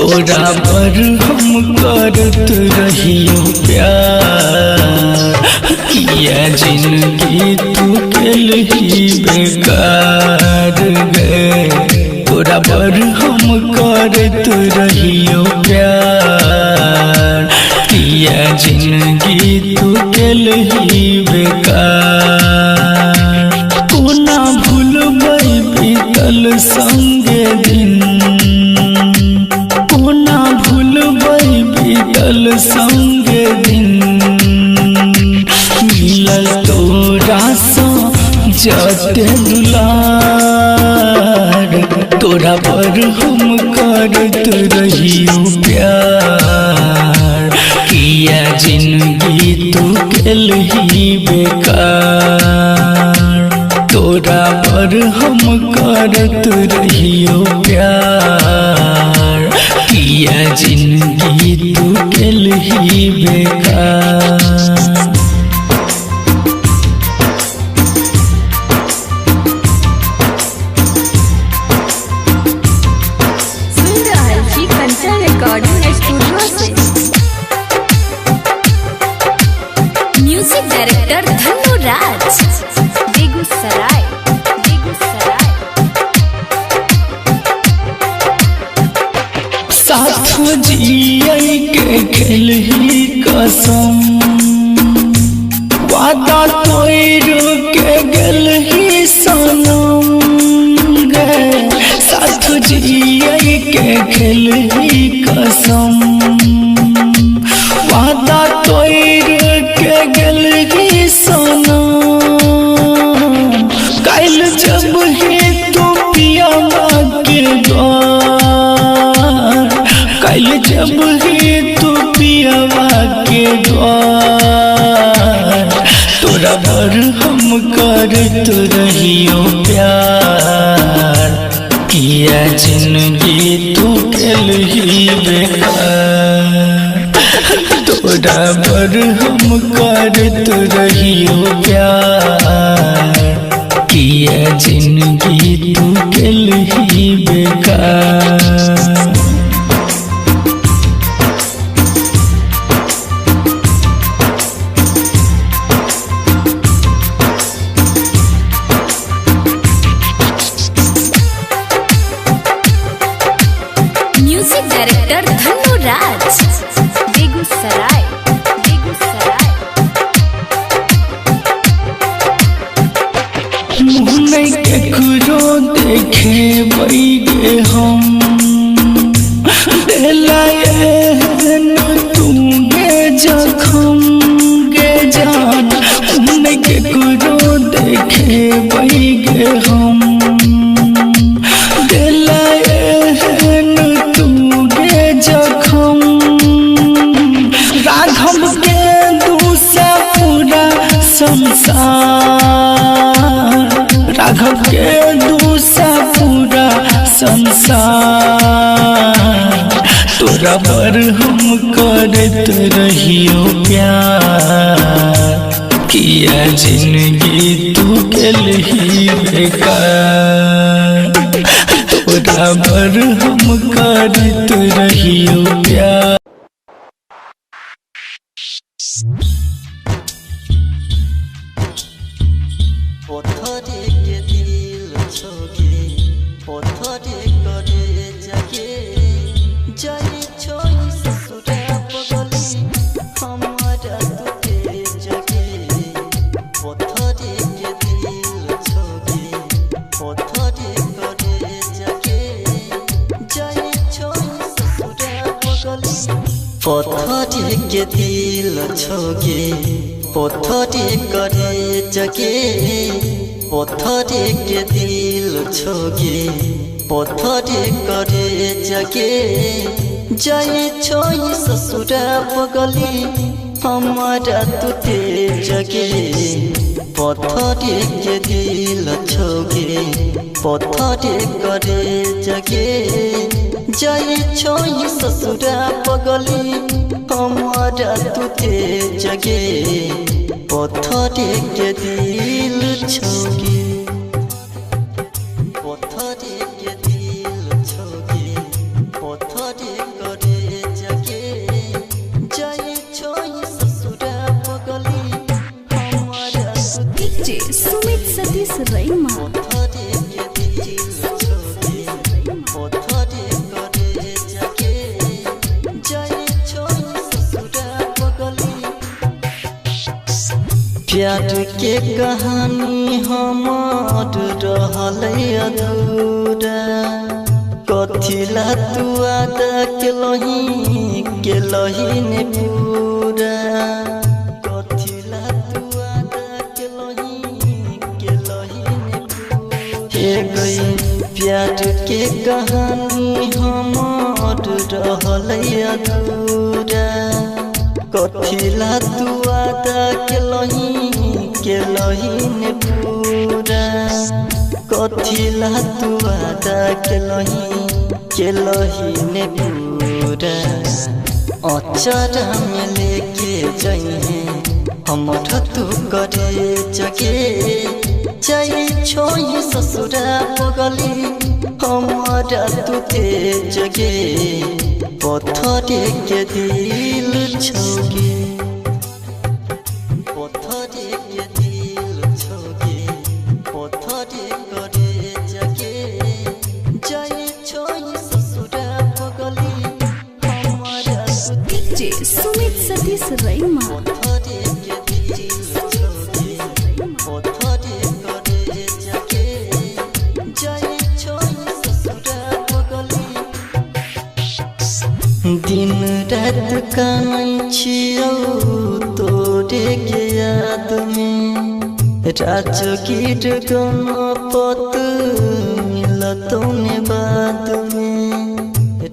तोरा पर हम करत रहियो प्यार, किया जिंदगी तू केलही बेकार गे। तोरा पर हम करत रहियो प्यार, किया जिंदगी तू केलही बेकार। कोना भूलबै बीतल संगे दिन, कोना भूलबै बीतल संगे दिन। मिलल तोरा सँ जते दुलार, तोरा पर हम करत रहियो प्यार, किया जिंदगी तू केलही बेकार। तोरा पर हम करत रहियो प्यार, किया जिंदगी तू केलही बेकार। म्यूजिक डायरेक्टर धनु राज, बेगूसराय। साथ जियै के खेलही कसम, वादा तोड़ के गेलही सनम गे। साथ जियै के खेलही कसम, वादा तोड़ के गेलही सनम। काल जब ही तू पियावा के द्वार, काल जब ही तू पियावा के द्वार। तोरा पर हम करत रहियो प्यार, किया जिंदगी तू केलही बेकार। तोरा पर हम करत रहियो प्यार, किया जिंदगी तू केलही बेकार। म्यूजिक डायरेक्टर धनु राज, बेगूसराय। मुँह नहीं केकरो देखे बैगे हम, दिलायन तू गे जखम गे जान। मुँह नहीं केकरो देखे बैगे हम, दिलायन तू गे जखम। राघव के दूसरा पूरा संसार, राघव के दूसरा पूरा संसार। तोरा पर हम करत रहियो प्यार, किया जिंदगी तू केलही बेकार। तोरा पर हम करत रहियो प्यार। पत्थरे के दिल छोके, पत्थरे करे जाके। जाई छोई ससुरा पगली, हमारा तुके जगे। पत्थरे के दिल छोके, पत्थरे करे जाके। जाई छोई ससुरा पगली, पत्थरे के दिल छोके, पत्थरे करे जगे। पत्थरे के दिल छोके, पत्थरे करे जगे। जाए छोई ससुरा पगली, हमारा तुते जगे। पत्थरे के दिल छोके, पत्थरे करे जगे। जाए छोई ससुरा पगली, हमारा तुते जगे। पत्थरे के दिल छोके, पत्थरे के दिल छोके, पत्थरे प्यार के कहानी हमार रहल अधूरा कथिला तू आदा के लही ने पूरा कथिला तू आदा के लही ने पूरा गई प्यार के कहानी हमार रहल अधूरा कथिला तू आदा के लही ने पूरा कथिला तू आदा के लही ने पूरा अचारा में लेके जाइए हमर तू करे जगे जाई छोई ससुरा पगली हमारा तू ते जगे पत्थरे के दिल छोगे पत्थरे के दिल छोगे पत्थरे करे जगे जाई छोई ससुरा पगली हमारा डीजे सुमित सतीश रैमा पत्थरे के दिल छोगे पत्थरे करे जगे जाई छोई ससुरा पगली दिन रात कानै छियौ तोरे के याद में राजगीर गणपत मिलतौ ने बाद में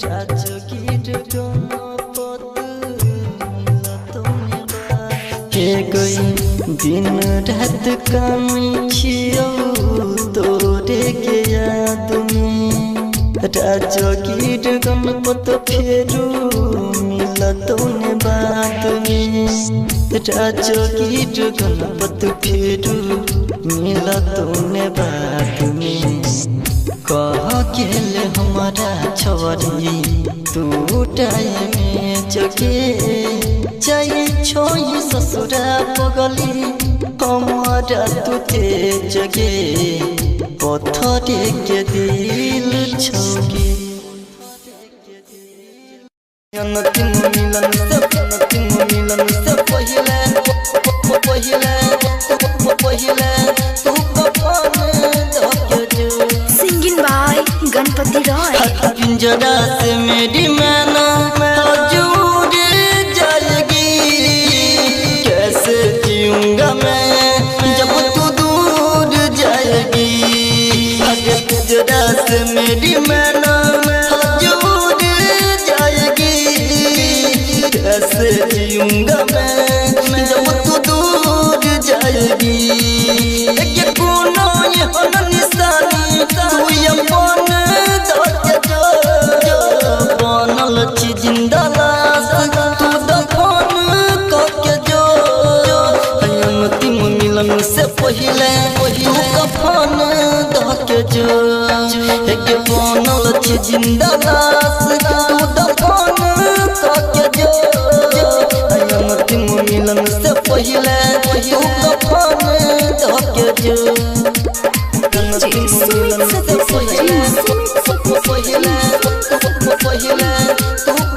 राजगीर गणपत मिलतौ ने बाद के गई दिन रात कानै छियौ तोरे के याद में राजगीर गणपत फेरू मिलतौ ने बाद में राजगीर गणपत फेरू मिलतौ ने बाद में कह गेल हमारा छवरी तू टाइम में जगे जाई छोई ससुरा पगली हमारा तू ते जगे पत्थरे के दिल छोगे अंतिम मिलन से पहिले तू कफन धके जो सिंगिंग बाय गणपति रॉय पिंजरा से मेरी मैना हजूर जाएगी कैसे जीऊंगा मैं जब तू दूर जाएगी पिंजरा से मेरी मैना हजूर जाएगी कैसे जीऊंगा मैं जब तू दूर जाएगी ये कोनो ये निशानी तू अपन धके जो बनल छी जिंदा लाश तू दफन करके जो अंतिम मिलन से पहिले तू कफन धके जो एक बनल छी जिंदा लाश तू दफन करके जो अंतिम मिलन से पहिले तू कफन धके जो डीजे सुमित सतीश रैमा पहिले तू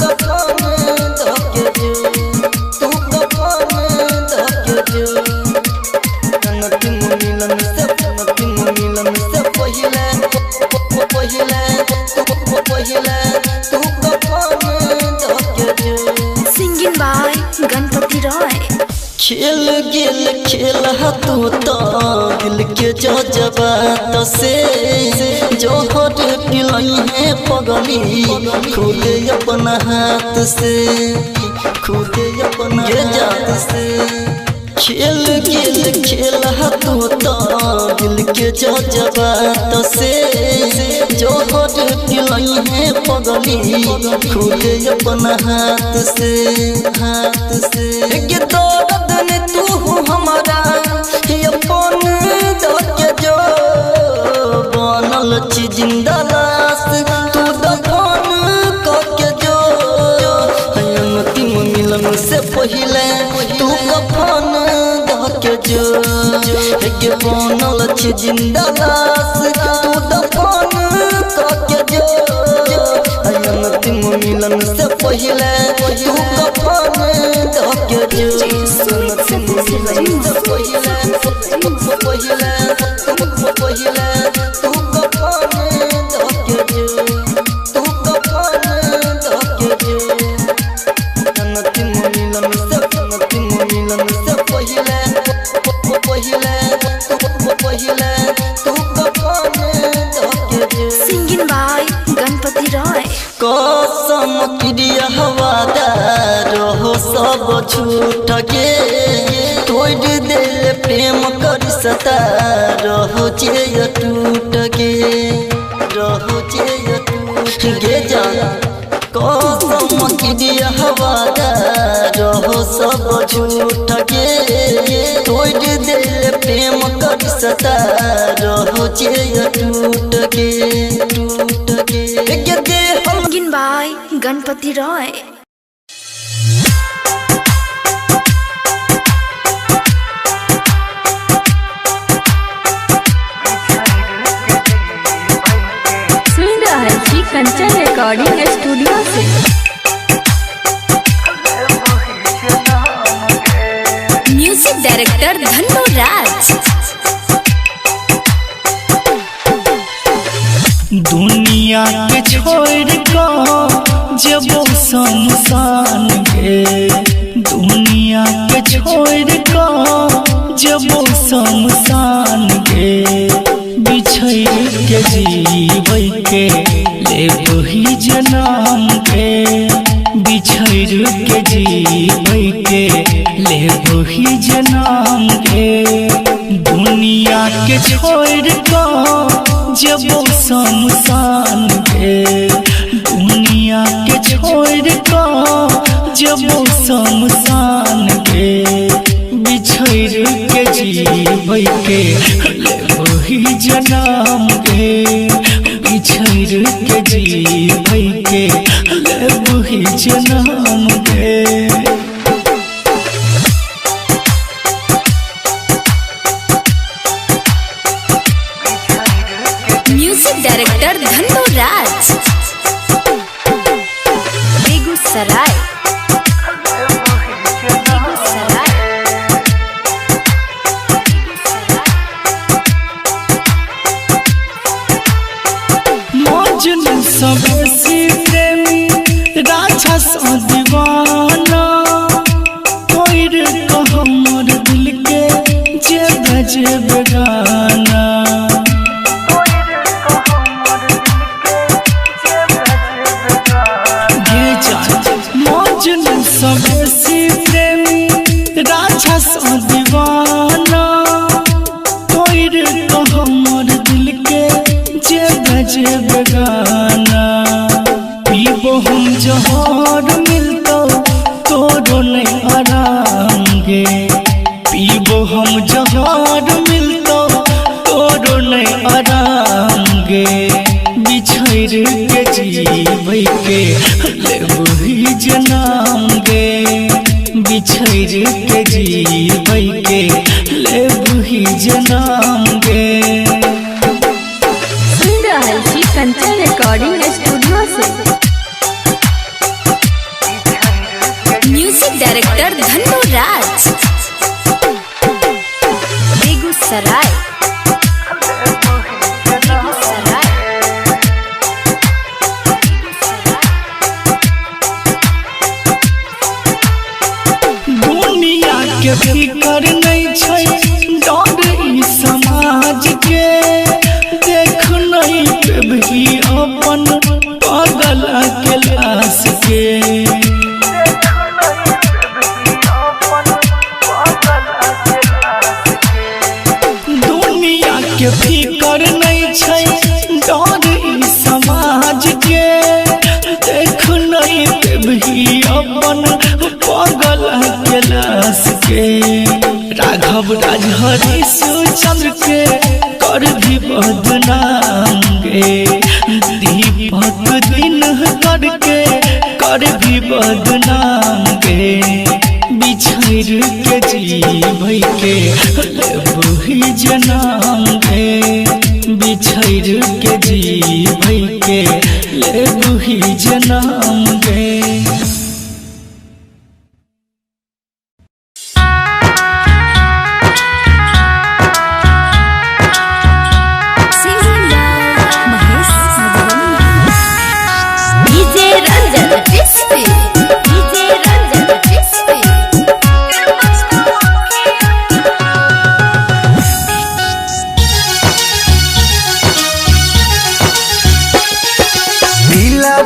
कफन धके जो तू कफन धके जो अंतिम मिलन से पहिले तू कफन धके जो सिंगिंग बाय गणपति रॉय खेल गेल खेल तू तो दिल के जज्बात से जो हट पिलाई है पगली खुद अपना हाथ से खुद अपना जात से खेल गेल खेल तू तो दिल के जज्बात से जो हट पिलाई है पगली खुद अपना हाथ से दर्द ने तू हमारा अपन धके जो बनल छी जिंदा लाश तू दफन करके जो अंतिम मिलन से पहिले तू कफन धके जो बनल छी जिंदा लाश तू दफन करके जो अंतिम मिलन से पहिले तू कफन धके जो सुमित सतीश रैमा कसम क्रिया हवादार हो सब झूठ के तोड़ दिल प्रेम कर सता रहो जे टूट के रहो जे टूट के जाना कसम क्रिया हवादार हो सब झूठ के तोड़ दिल प्रेम कर सता रहो जे टूट के Singing by Ganpati Roy. सुन रहा है जी कंचन रिकॉर्डिंग स्टूडियो से। म्यूजिक डायरेक्टर धन्नो राज। दुनिया के छोड़ को जब शमशान गे दुनिया के छोड़ को जब शमशान गे बिछड़ के जीवै के ले वही जन्म के बिछड़ के जीवै के ले वही जन्म के दुनिया के छोड़ को जब शमशान गे दुनिया के छोड़ को जब शमशान गे बिछड़ के जीवै के ले वही जन्म गे बिछड़ के जीवै के ले वही जन्म गे। म्यूजिक डायरेक्टर धन्नो राज। बेगूसराय मजनू सबसे प्रेमी राजा सा दीवाना कोई को हमर दिल के जे बजे बेगाना मजनू सबसे प्रेमी राजा सा दीवाना कोई को हमर दिल के जे बजे बेगाना पीबो हम जहर मिलतो तोरो नहीं आराम गे पीबो हम जहर मिलतो तोरो नहीं आराम गे बिछड़ के जीवै के ले वही जन्म गे बिछड़ के जीवै के ले वही जन्म गे। सुन रहा है जी कंचन रिकॉर्डिंग स्टूडियो से। म्यूजिक डायरेक्टर धन्नो राज। बेगूसराय दुनिया के फिकर नहीं छै डर ई समाज के देख नहीं पेबही अपन पागल के लाश के दुनिया के फिकर नहीं छै डर ई समाज के देख नहीं पेबही अपन पागल के लाश के राघव राजहरी चंद्र के कर भी बदनाम गे दीपक दिन करके कर भी बदनाम गे बिछड़ के जीवै के ले वही जन्म गे बिछड़ के जीवै के ले वही जन्म गे।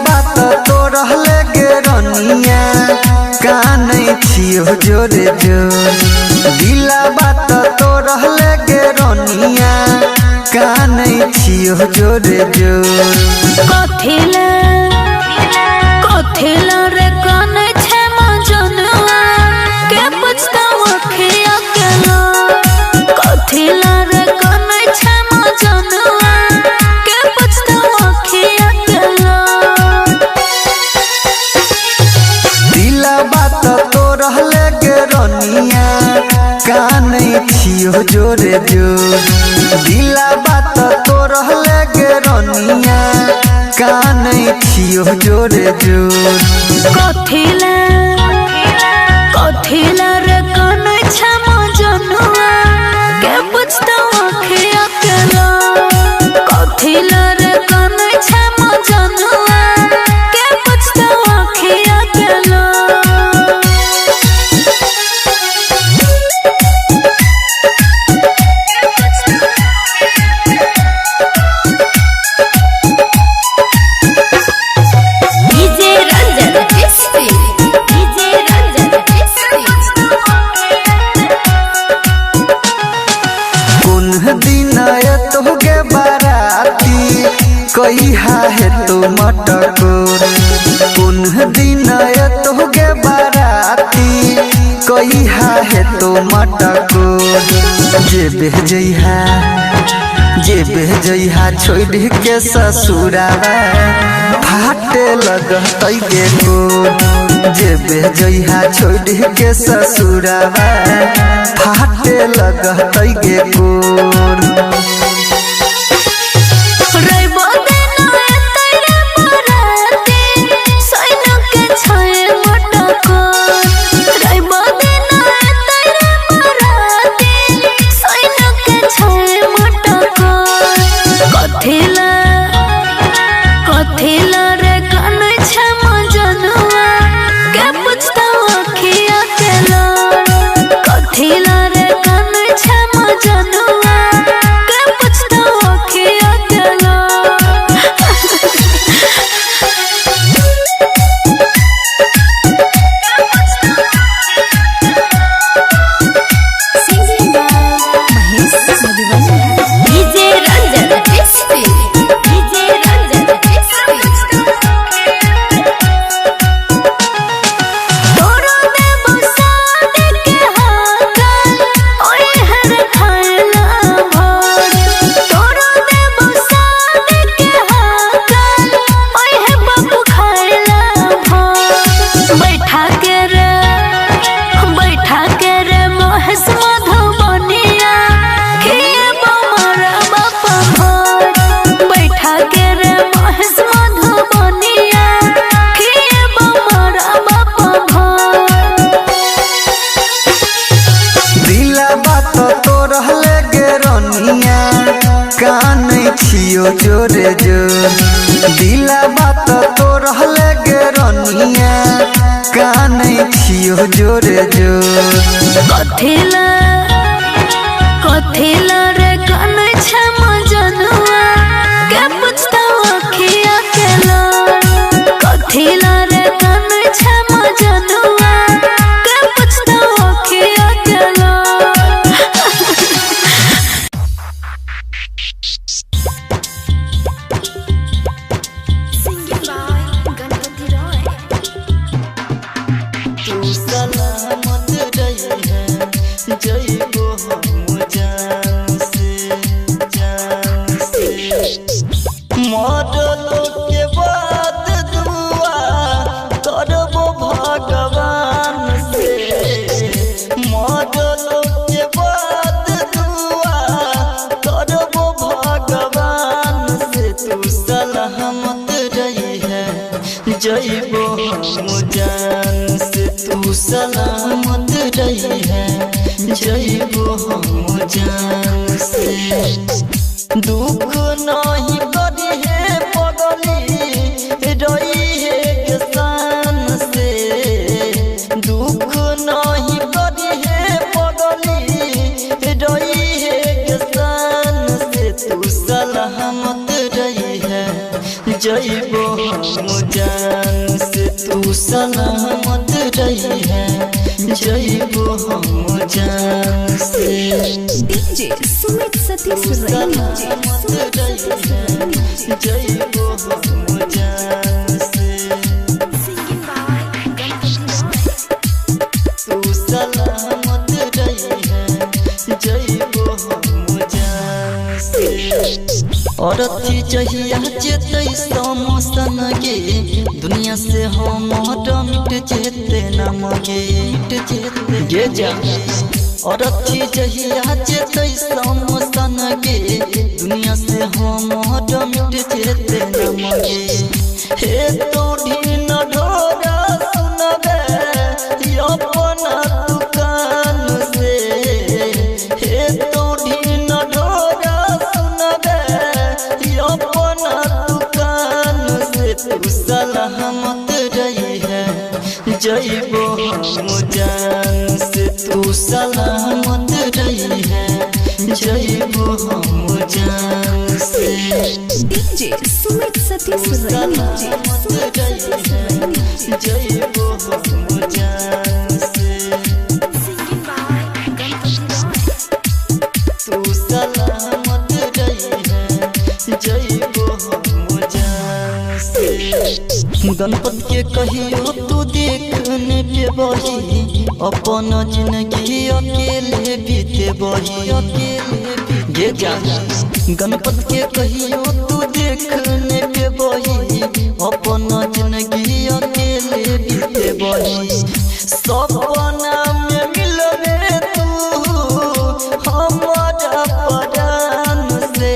बात तो रहले गे रनिया कानै छियो जोरे जोर दिला बात तो रहले गे रनिया कानै छियो जोरे जोर कथिला कथिला रे कानै छे मजनुआ के पछतावा खिया केला कथिला रे कानै छे मजनुआ के पछतावा खिया केला दिला बात तो रहले गे रनिया कानै छियो जोरे जोर दिला बात तो रहले गे रनिया कानै छियो जोरे जोर कथिला कथिला रे कानै छे मजनुआ के पछतावा खिया केला कथिला रे कानै छे मजनुआ के पछतावा खिया केला DJ Ranjan SP DJ Ranjan SP कुन दिन तोहगे बाराती कहिहा है तो मटकोर कुन दिन तोहगे बाराती कहिहा है तो मटकोर जे बेजइहा छोड़ के ससुरावा फाटे लगतै गे गोर जे बेजइहा छोड़ के ससुरावा फाटे लगतै गे गोर रइबो देना तेरे बराती सैन के छए मटको रइबो देना तेरे बराती सैन के छए मटको कथिला कथिला रे कानै छे मजनुआ के पछतावा खिया केला कथिला रे कानै छे मजनुआ के पछतावा खिया केला DJ Ranjan SP DJ Ranjan SP तोरो देबो सादे के हाकल ओए हर खाइला भोर तोरो देबो सादे के हाकल ओए हे बाबू खाइला भोर बैठा के रे महेश मधुबनिया खिए बमरा बापा भोर बैठा के रे महेश मधुबनिया खिए बमरा बापा भोर दिला बात तो रहले गे रनिया कानै छियो जोरे जोर दिला बात तो रहले गे रनिया कानै छियो जोरे जोर कथिला कथिला रे कानै छे मजनुआ के पछतावा खिया केला कथिला रे कानै छे मजनुआ के पछतावा खिया केला गणपति रॉय तू सलामत रही है जइबो हम जान से मरलो के बाद दुआ करबो भगवान से मरलो के बाद दुआ करबो भगवान से तू सलामत रही है जइबो हम जान से तू सलामत रही है जइबो हम जान से दुख नहीं करी है पगली रही है किसान से दुख नहीं करी है पगली रही है किसान से तू सलामत रही है जइबो हम जान से तू सलामत रही है जइबो हम जान से डीजे सुमित सतीश सलामत रही है जइबो हम जान से तू सलामत रही है जइबो हम जान से और थी जहिया जेते समसन गे दुनिया से हम मिट जेते नाम गे जा और थी जहिया जेते समसन गे दुनिया से हम मिट जेते नाम गे हे तोड़ी न ढोरा सुनबे अपना दुकान से हे तोड़ी न ढोरा अपना दुकान से तू सलामत रही है जइबो हम जान से तू सलामत रही है जइबो हम जान से डीजे सुमित सतीश सलामत रही है जइबो हम जान से तू सलामत रही है जइबो हम जान से गणपत के कहियो तू देखने पे बही अपन जिंदगी अकेले बीते बही गे जा गणपत के कहियो तू देखने पे बही अपन जिंदगी अकेले बीते बही सपना में मिलबे तू हमारा परान से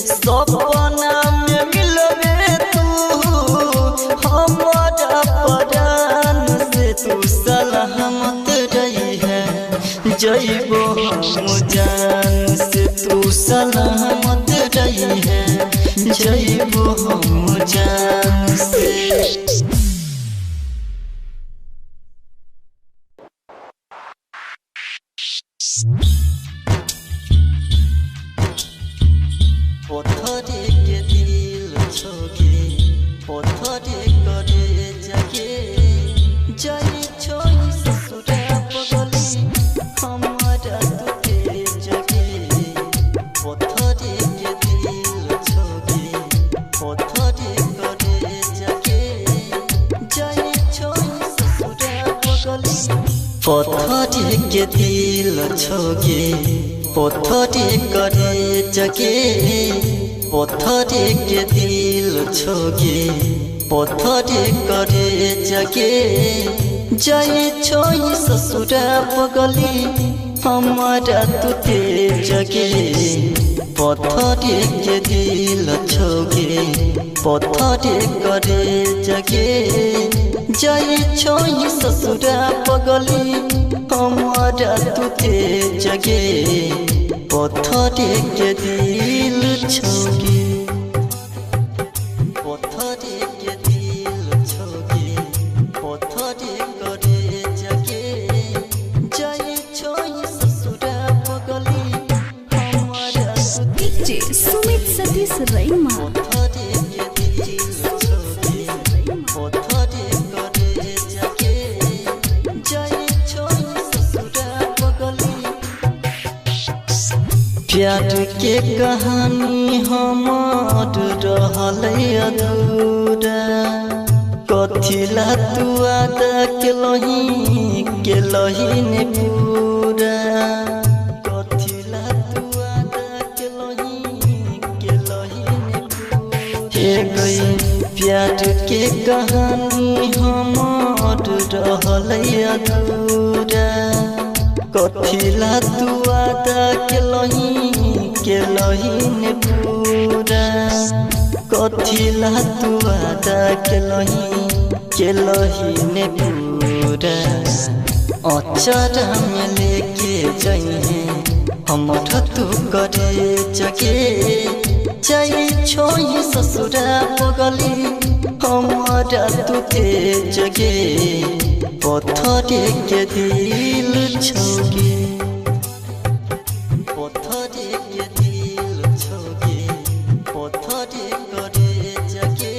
सपना में मिलबे तू हमारा परान से तू सलामत रही है जइबो हम जान से तू सलामत रही है जइबो हम जान से पत्थरे के दिल छोगे पत्थरे करे जगे जाई छोई ससुरा पगली हमारा तुके जगे पत्थरे के दिल छोगे पत्थरे करे जगे जाई छोई ससुरा पगली पत्थरे के दिल छोगे पत्थरे करे जगे पत्थरे के दिल छोगे पत्थरे करे जगे जाए छोई ससुरा पगली हमारा तुते जगे पत्थरे के दिल छोगे पत्थरे करे जगे जाए छोई ससुरा पगली हमारा तुते जगे पत्थरे के दिल छोगे पत्थरे के दिल छोगे पत्थरे करे जगे जाए छोई ससुरा पगली हमारा डीजे सुमित सतीश रईमा पत्थरे के दिल छोगे पत्थरे करे जगे जाए छोई ससुरा पगली प्यार के कहानी हमार रहल अधूरा कथिला तू आदा के लही ने पूरा कथिला तू आदा के लही ने पूरा गई प्यार के कहानी हमार रहल अधूरा कथिला तू आदा के लही ने पूरा कथिला तू आदा के लही ने पूरा अचारा में लेके जाइए हमर तू करे जगे जाई छोई ससुरा पगली हमारा तुते जगे पत्थरे के दिल छोगे पत्थरे के दिल छोगे पत्थरे करे जगे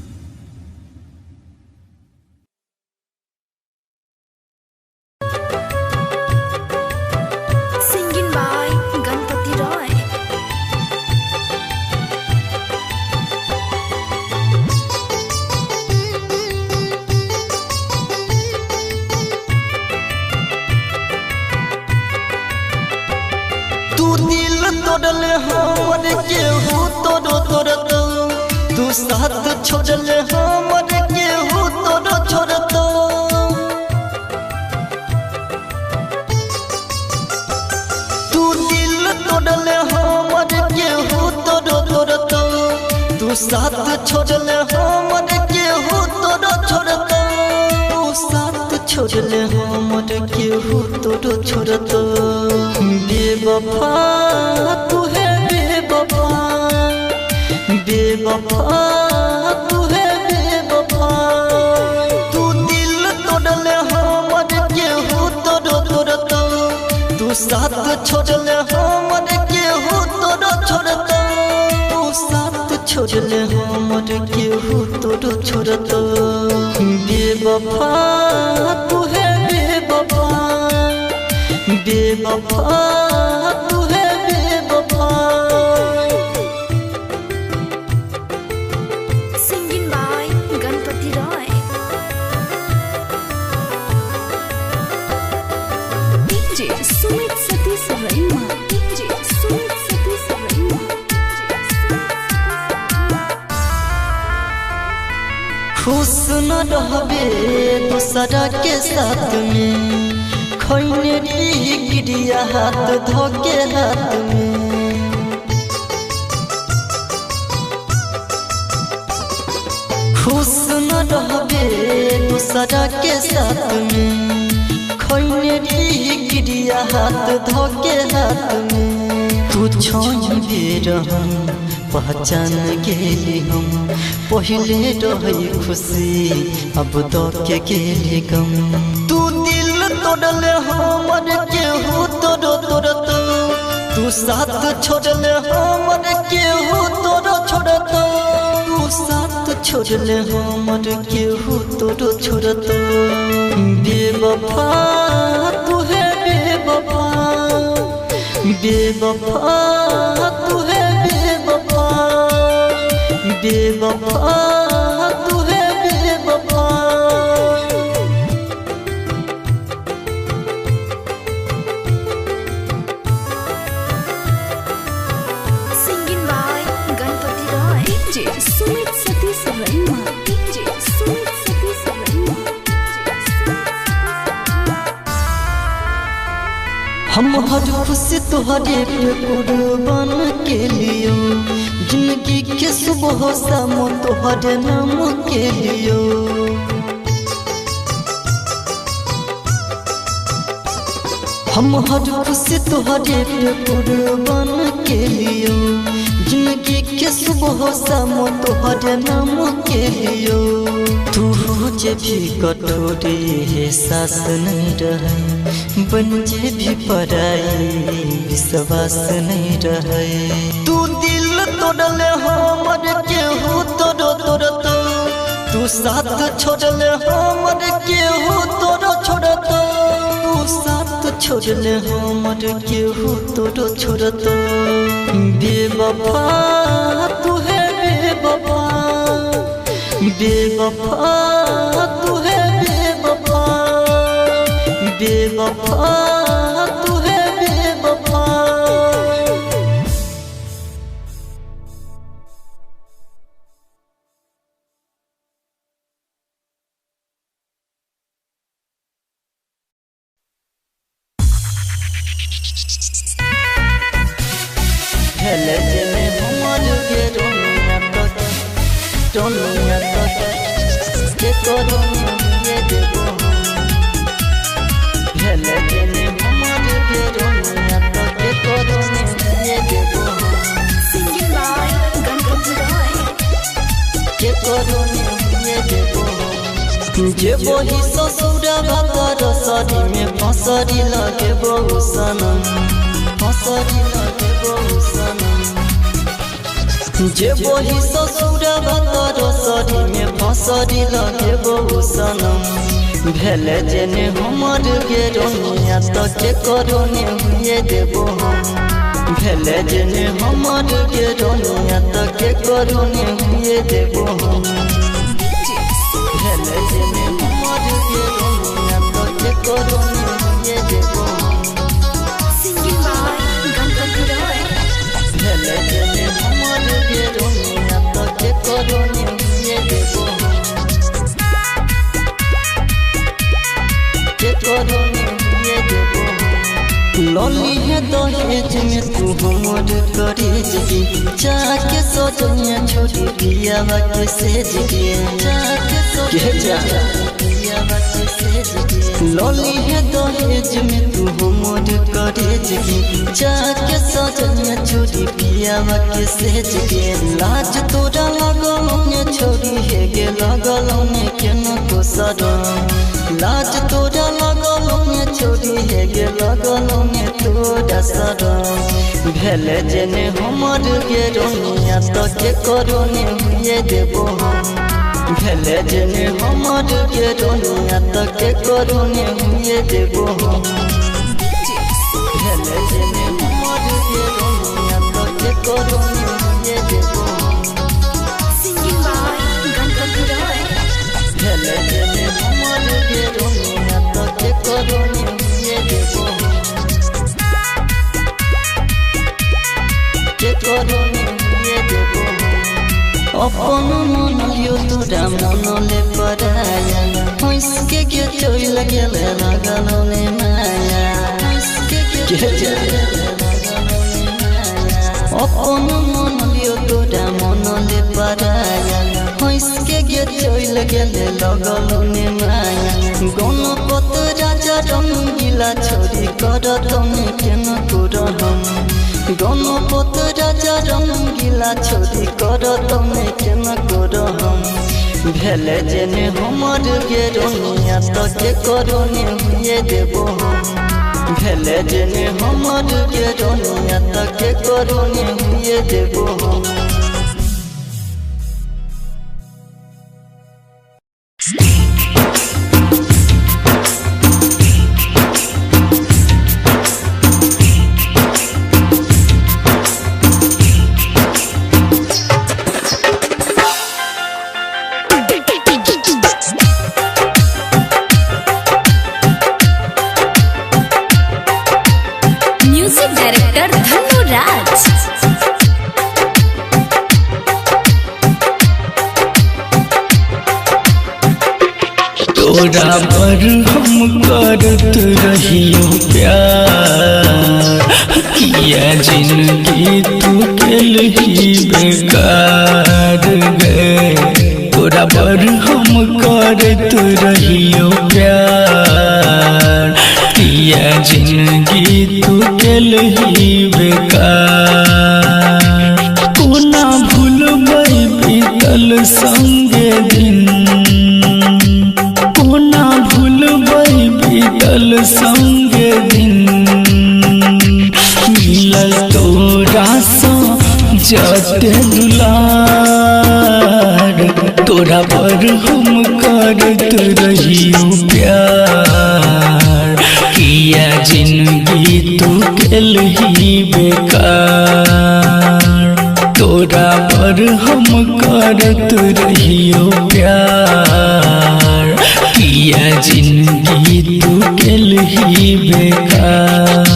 तोड़ले हमर केहू तोरो तोड़तो तू साथ छोड़ले हमर केहू तोरो छोड़तो तू दिल तोड़ले हमर केहू तोरो तोड़तो तू साथ छोड़ले हमर केहू तोरो छोड़तो तू साथ छोड़ले हमर केहू तोरो छोड़तो बेवफा तू है बेवफा बेवफा तू है बेवफा तू दिल तोड़ले हमर केहू तोरो तोड़तो तू साथ छोड़ले हमर केहू तोरो छोड़तो तू साथ छोड़ले हमर केहू तोरो छोड़तो बेवफा तू है बेवफा बेवफा तू है बेवफा Singing by Ganpati Roy. DJ Sumit Satish Raima. DJ Sumit Satish Raima. खुश न रहबे दूसरा के साथ में खैने गिरिया हाथ धोके हाथ में खुश न रहबे दूसरा के साथ में खैने गिरिया हाथ धोके हाथ में तू छोड़बे रहम पहचान गेली हम पहले रही खुशी अब तो के गेली गम तू दिल तोड़ले हमर केहू तोरो तोड़तो तू साथ छोड़ले हमर केहू तोरो छोड़तो तू साथ छोड़ले हमर केहू तोरो छोड़तो बेवफा तू है बेवफा बेवफा तू है बेवफा बेवफा तू है बेवफा Singing by Ganpati Roy. DJ Sumit Satish Raima. DJ Sumit Satish Raima. हम हर खुशी तुहरे पे कुर्बान के लियो जिंदगी के सुबह शाम तुहरे नाम के लियो हम हर खुशी तुहरे पे कुर्बान के लियो जिंदगी के सुबह शाम तुहरे नाम के लियो तू जे भी कठोरी है सास नहीं रहे बन जे भी पराई विश्वास नहीं रहे तू दिल तोड़ले हमर केहू तोरो तोड़तो तू साथ छोड़ले हमर केहू तोरो छोड़तो तू साथ छोड़ले हमर केहू तोरो छोड़तो बेवफा तू है बेवफा बेवफा तू है बेवफा बेवफा तू है बेवफा हेले जने हमर के रोनिया तो के करो ये देबो हेले जने हमर के रोनिया तो के करो ये देबो Singing by Ganpati Roy. के करो ये देबो जे बही ससुरा भतर सरी में फसरी लगे बहु सनम फसरी लगे बहु सनम जे बही ससुरा भतर सरी में फसरी लगे बहु सनम भेले जेने हमर के रोनिया तो के करो ने हुए देबो हम भेले जेने हमर के रोनिया तो के करो ने हुए देबो हम भेले जेने हमर के रोनिया तो के करो ने हुए देबो हम Singing by Ganpati Roy. करे जगी जाके सजनिया छोड़ी पिया के सेज के जाके सजनिया पिया के सेज के लौली है दहेज में तू हमर करे जगी जाके सजनिया छोड़ी पिया के सेज के लाज तोरा लगलौने छोड़ी है गे लगलौने केना को सरम लाज तोरा लगलौने छोड़ी है गे लगलौने तोरा सरम भेले जेने हमर गे रोनिया तो के करोने हुए देबो हम भेले जेने हमर गे रोनिया तो के करोने हुए देबो हम भेले जेने हमर गे रोनिया तो के करोने हुए देबो हम सिंगिंग बाय गणपति रॉय भेले जेने हमर गे रोनिया तो के करोने हुए देबो हम के करोने हुए देबो अपन मन लियो तोरा मन ले पराया हंसके के चोई लगे लगलौने माया हंसके के चोई लगलौने माया अपन मन लियो तोरा मन ले पराया हंसके के चोई लगे लगलौने माया गणपत राजा रंगीला छोरी करत में केना करहम गणपत राजा रंगीला छोरी करत में केना करहम भेले जेने हमर गे रोनिया तो के करोने हुए देबो हम भेले जेने हमर गे रोनिया तो के करोने हुए देबो हम म्यूजिक डायरेक्टर धनु राज तोरा पर हम करत रहियो प्यार किया जिंदगी तू केल ही बेकार गए तोरा पर हम करत रहियो प्यार किया जिंदगी तू केल ही बेकार कोना भूलबै बीतल संगे दिन कोना भूलबै बीतल संगे दिन मिलल तोरा सँ जते दुलार तोरा पर हम करत रहियो प्यार किया जिंदगी तू केल ही बेकार तोरा पर हम करत रहियो प्यार किया जिंदगी तू केल ही बेकार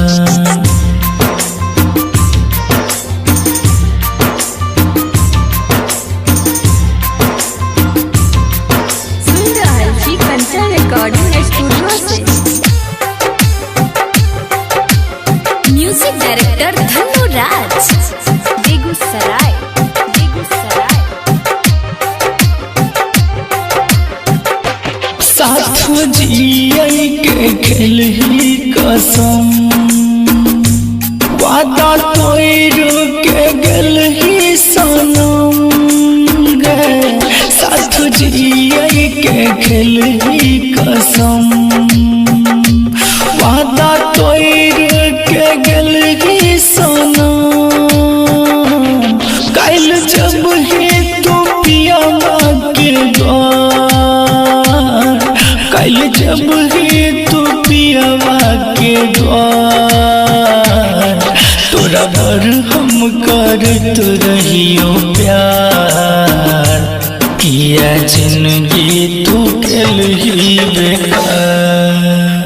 सुन रहल छी कंचन रिकॉर्डिंग स्टूडियो से म्यूजिक डायरेक्टर धनु राज बेगूसराय बेगूसराय साथ जियै के खेल ही कसम वादा तोड़ के गेल ही सनम गे साथ जियै के खेल ही कसम वादा तोड़ के गेल ही सनम काल जब ही तू पिया के द्वार काल जब ही तू पिया के द्वार तोरा पर हम करत रहियो प्यार किया जिंदगी तू केल ही बेकार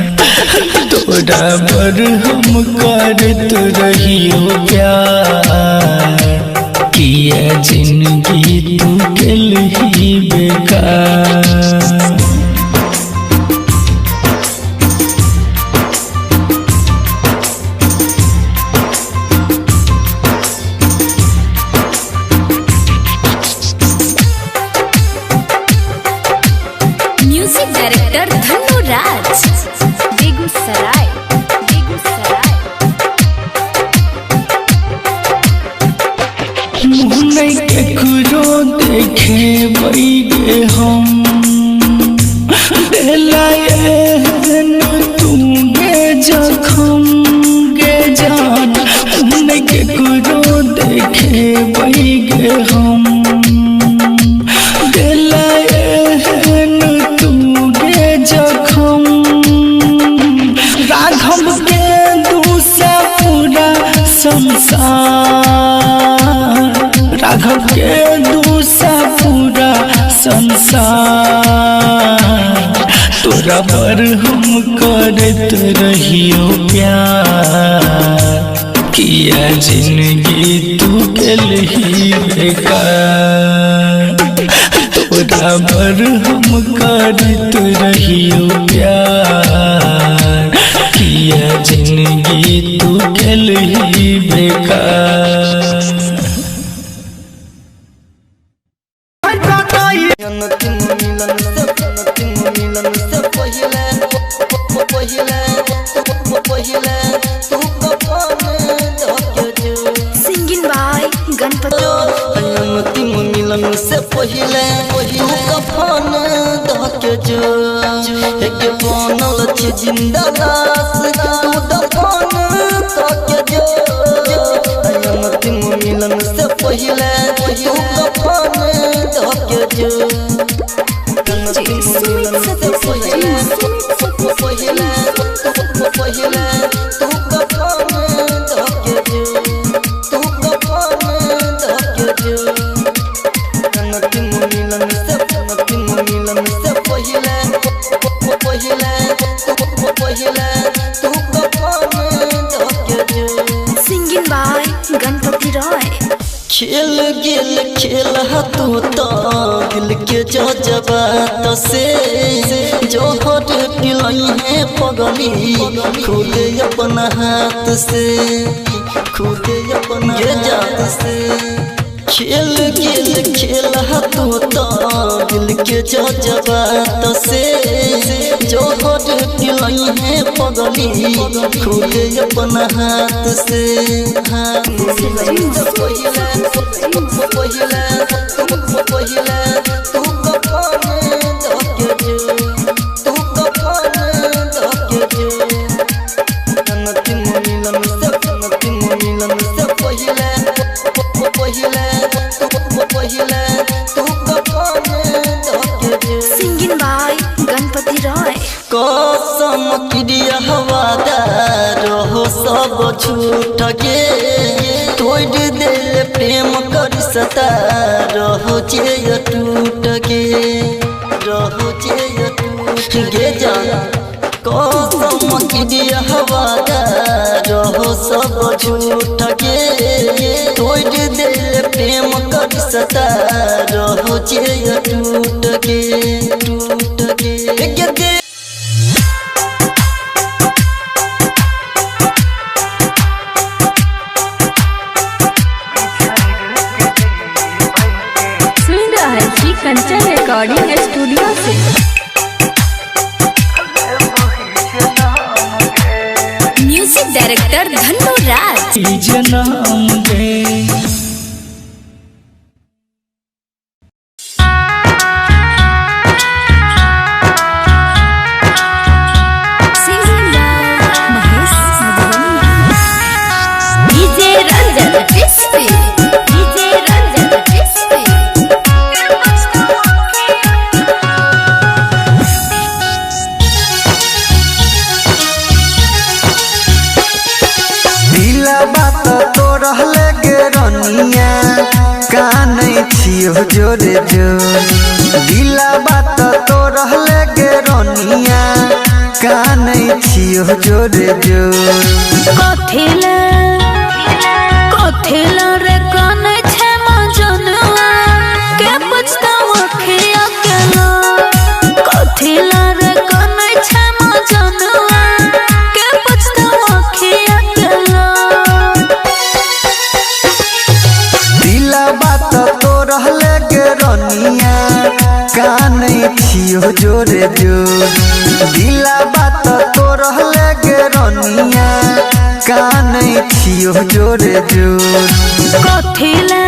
तोरा पर हम करत रहियो प्यार किया जिंदगी तू केल ही बेकार नहीं केकरो देखे बैगे हम दिलायन तू गे जखम गे जान नहीं केकरो देखे बैगे हम दिलायन तू गे जखम राघव के दूसरा पूरा संसार राघव के दूसरा पूरा संसार तोरा पर हम करत रहियो प्यार किया जिंदगी तू गेलही बेकार तोरा पर हम करत रहियो प्यार किया जिंदगी तू गेलही बेकार सिंगिंग बाय गणपति मिलन से पहिले तू कफन धके जो एक बनल छी जिंदा लाश तू दफन धके जो अंतिम मिलन से पहिले तू कफन धके जो अंतिम मिलन से पहिले तू कफन धके जो तू कफन धके जो अंतिम मिलन से पहिले तू कफन धके जो सिंगिंग बाय गणपति रॉय खेल गेल खेल तू तो दिल के जज्बात से जो हट पिलई है पगली खुदे अपना हाथ से खुदे अपना जात से खेल गेल खेल तू तो दिल के जज्बात से जो हट पिलई है पगली खुदे अपना हाथ से सिंगिंग बाय गणपति रॉय कसम क्रिया हवादार हो सब झूठ के तोड़ दे प्रेम कर सता रहो जे टूट के रहो जे टूट गे जाना कसम क्रिया हवादार हो सब झूठ के तोड़ दे प्रेम कर सता रहो जे टूट के कंचन रिकॉर्डिंग स्टूडियो से म्यूजिक डायरेक्टर धन्नो राज जनम गे singing by Mahesh Madhubani DJ Ranjan Crispy DJ Ranjan Crispy बात तो रहले गे रनिया कानै छियो जोरे जोर दिला बात तो रहले गे रनिया कानै छियो जोरे जोर कथेला रे कानै छै मजनुआ के पछतावा के अकेला कथेला रे कानै छै मजनुआ के पछतावा के अकेला दिला बात तो रहले गे रनिया कानै छियो जोरे जोर दिला बात तो रहले गे रनिया कानै छियो जोरे जोर कथेला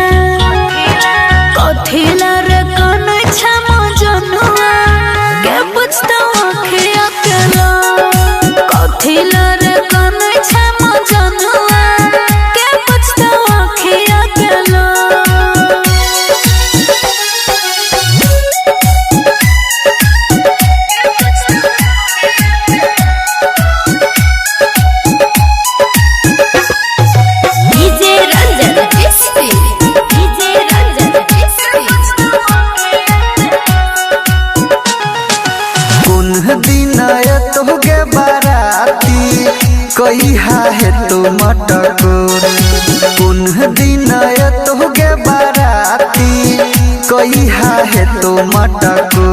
पैहा है तो मटको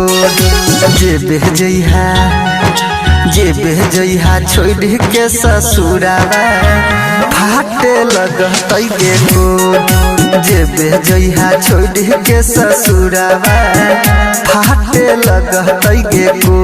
जे बेजइहा छोड़ के ससुरावा फाटे लगतै गे को जे बेजइहा छोड़ के ससुरावा फाटे लगतै गे को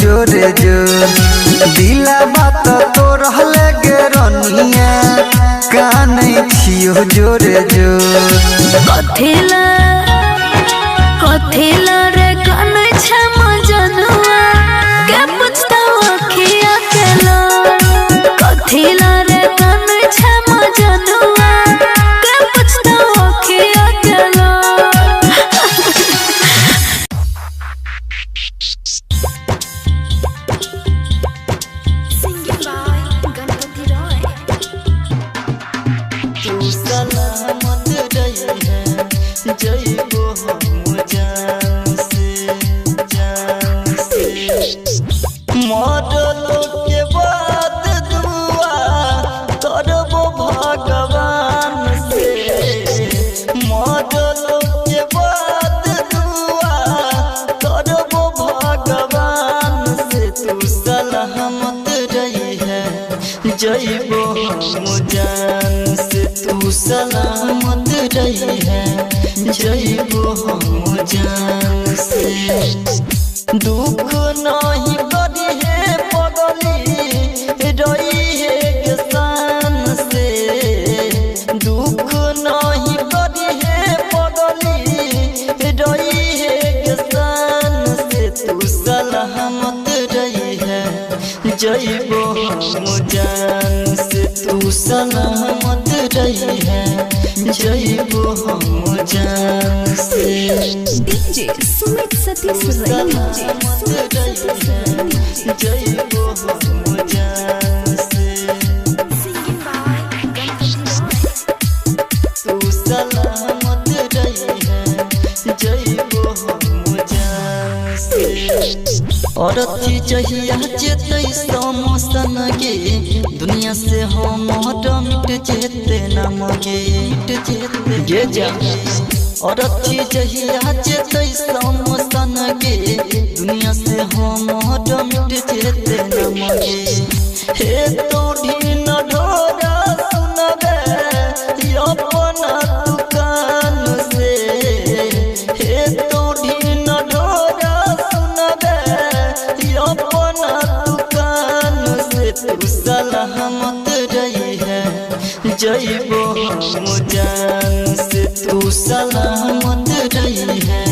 जोरे जो दिला बात तो रहले गे रनिया कानै छियो जोरे जो कथेला रे कानै छ मजनुआ के पुछता अखिया के लोर कथेला रे कानै छ मजनुआ के पुछता अखिया के लोर जइबो हम जान से तू सलामत रही है जइबो हम जान से दुख नहीं करी है पगली रही है शान से दुख नहीं करी है पगली रही है शान से तू सलामत रही है जइबो हम जान से तू सलामत रही है जइबो हम जान से डीजे सुमित सतीश सलामत रही है जइबो हम जान से तू सलामत रही है जइबो हम जान से और थी चाहिए चेते समोसन गे दुनिया से हम मिट जेते नाम गे मिट जेते गे जा और थी चाहिए चेते समोसन गे दुनिया से हम मिट जेते नाम गे हे तो ढीन ढोरा सुन गे अपना दुकान से हे तो ढीन ढोरा सुन गे अपना दुकान से तू सलामत रही है जइबो हम जान से तू सलामत रही है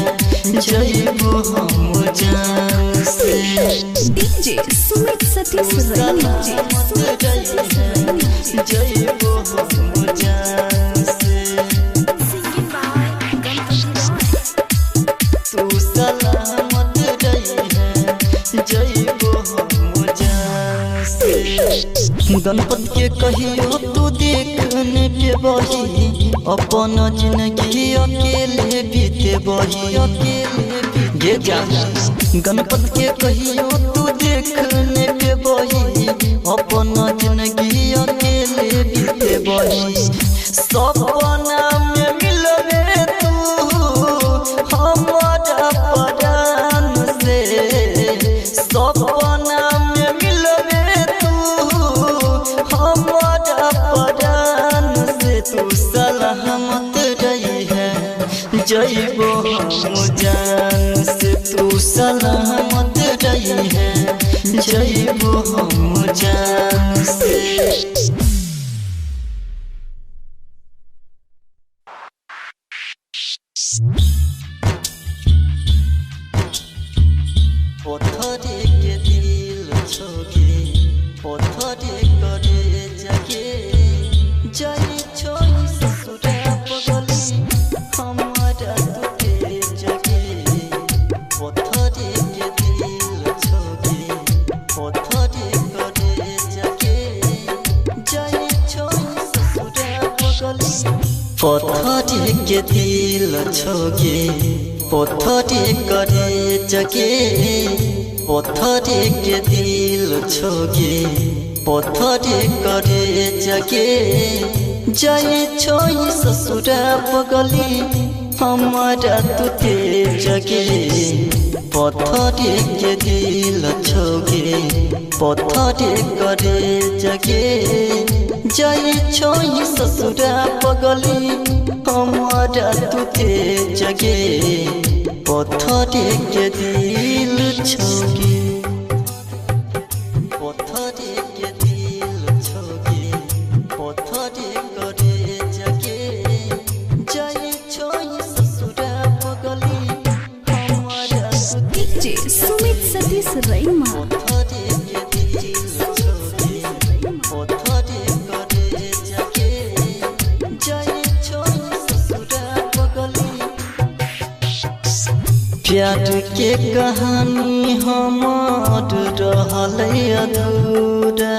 जइबो हम जान से डीजे सुमित सतीश सलामत रही है जइबो हम जान से तू सलामत रही है जइबो हम जान से गणपत के कहियो तू देखने पे बही अपन जिंदगी अकेले बीते बही गे जा गणपत के कहियो तू देखने के बही अपन जिंदगी अकेले बीते बही सपना में मिलबे तू हमारा परान से सपना में मिलबे तू हमारा परान से तू सलामत रही है जइबो हम जान से तू सलामत रही है जइबो हम जान से पत्थरे के दिल छोगे पत्थरे करे जगे जाई छोई ससुरा पगली हमारा तुके जगे पत्थरे के दिल छोगे पत्थरे करे जगे जाई छोई ससुरा पगली पत्थरे के दिल छोगे पत्थरे करे जगे पत्थरे के दिल छोगे पत्थरे करे जगे जाए छोई ससुरा पगली हमारा तुते जगे पत्थरे के दिल छोगे पत्थरे करे जगे जाए छोई ससुरा पगली हमारा तुते जगे पत्थरे के दिल छोगे पत्थरे के दिल छोगे पत्थरे करे जगे जाए छोई ससुरा पगली हमारा डीजे सुमित सतीश रैमा पत्थरे के दिल छोगे पत्थरे करे जगे जाए छोई ससुरा पगली प्यार के कहानी हमार रहल अधूरा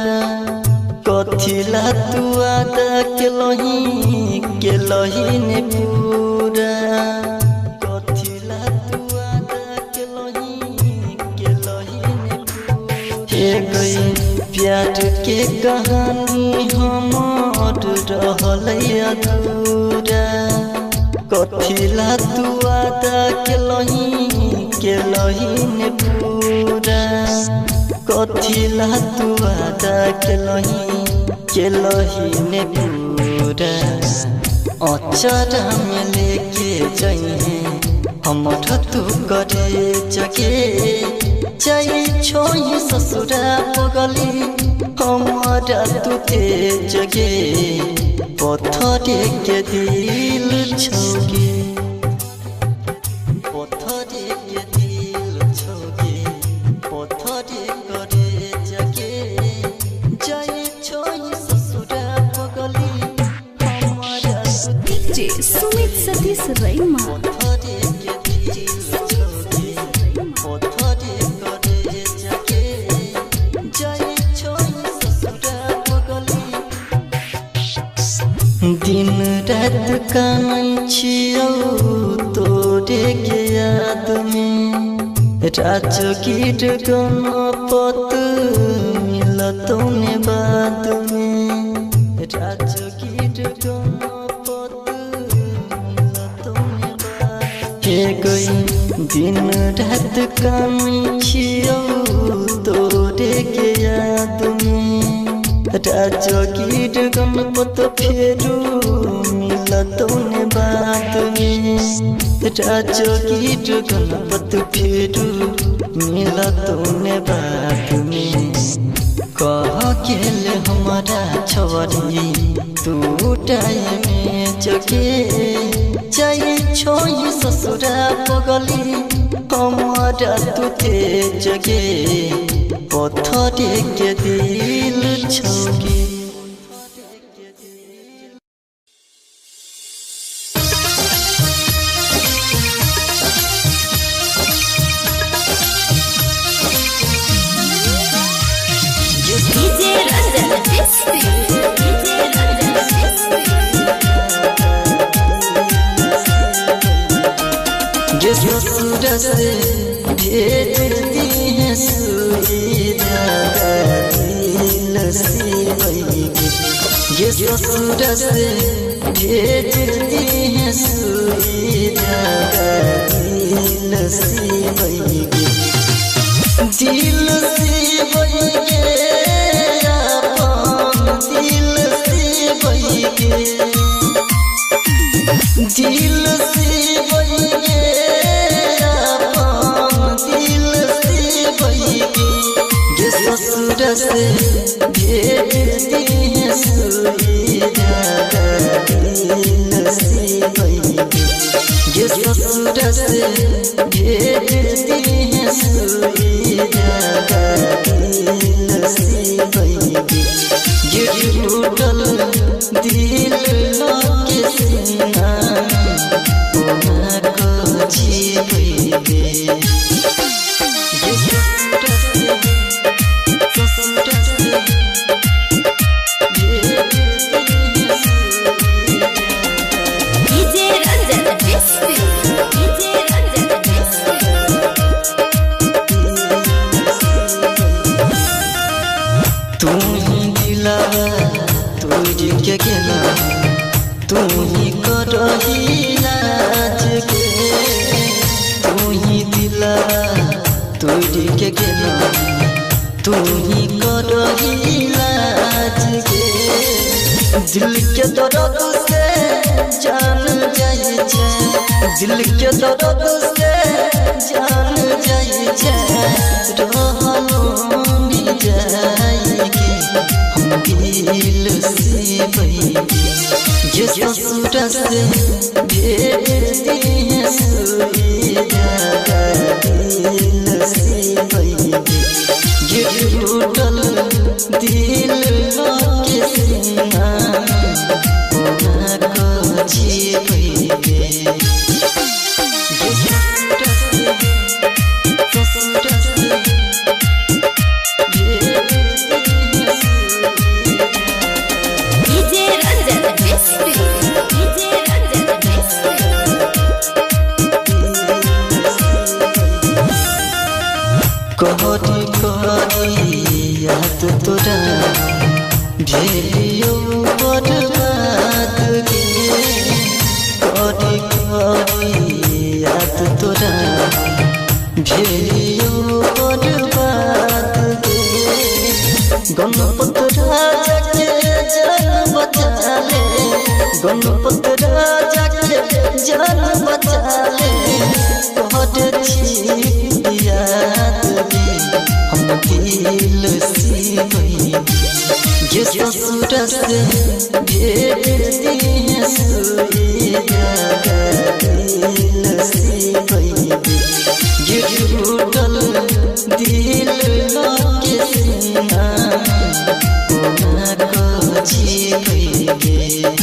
कथिला तू आदा के लही ने पूरा कथिला तू आदा के लही ने पूरा गई प्यार के कहानी हमार रहल अधूरा कथिला तू आदा के लही ने पूरा कथिला तू आदा के लही ने पूरा अचारा में लेके जाइए हमारा तू करे जगे जाई छोई ससुरा पगली हमारा तुते जगे पत्थरे के दिल छोगे पत्थरे के दिल छोगे पत्थरे करे जगे जाए छोई ससुरा पगली हमारा डीजे सुमित सतीश रैमा पत्थरे के दिल छोगे पत्थरे करे जगे जाए छोई ससुरा पगली दिन रात कानै छियौ तोरे के याद में राजगीर गणपत मिलतौ ने बाद में राजगीर गणपत मिलतौ ने बाद हे गई दिन रात कानै छियौ तोरे के याद में राजगीर गणपत फेरू मिलतौ ने बाद में राजगीर गणपत फेरू मिलतौ ने बाद में कह गेल हमारा छवरी तू टाइम में जगे जाए छोई ससुरा पगली हमारा तुते जगे पत्थरे के दिल छोगे डीजे रंजन ये ससुर से भेजती है सुई धागा दिल से बही गे दिल से बही गे अपन दिल से बही गे दिल से बही गे अपन दिल से बही गे ये ससुर से भेजती है सुई धागा दिल से बही गे ये ससुर से भेजती है सुई धागा दिल से बही गे ये टूटल दिल के सीना कोना को जी बही गे ये ससुर से डीजे रंजन बेस्ती डीजे रंजन बेस्ती तू ही दिलावा तुझ के गेला तू ही करही लाज के तू ही दिलावा तुझ के गेला तू ही करही लाज के दिल के दर्द से जान जाए छे दिल के दर्द से जान जाए छे रहलो नि जाएगी हम दिल से बही ये ससुर से भेजती है सुई धागा दिल से बही ये टूटल दिल के सीना कोना को जी बही गे ये ससुर से डीजे रंजन बेस्ती डीजे रंजन बेस्ती कहरी कहरी याद तोरा भेलियो बर्बाद गे कहरी कहरी याद तोरा भेलियो बर्बाद गे गणपत राजा के जान बचा ले गणपत राजा के जान बचा ले कहर छी याद हम दिल से बही ये ससुर से भेजती है सुई धागा दिल से बही ये टूटल दिल के सीना कोना को जी बही गे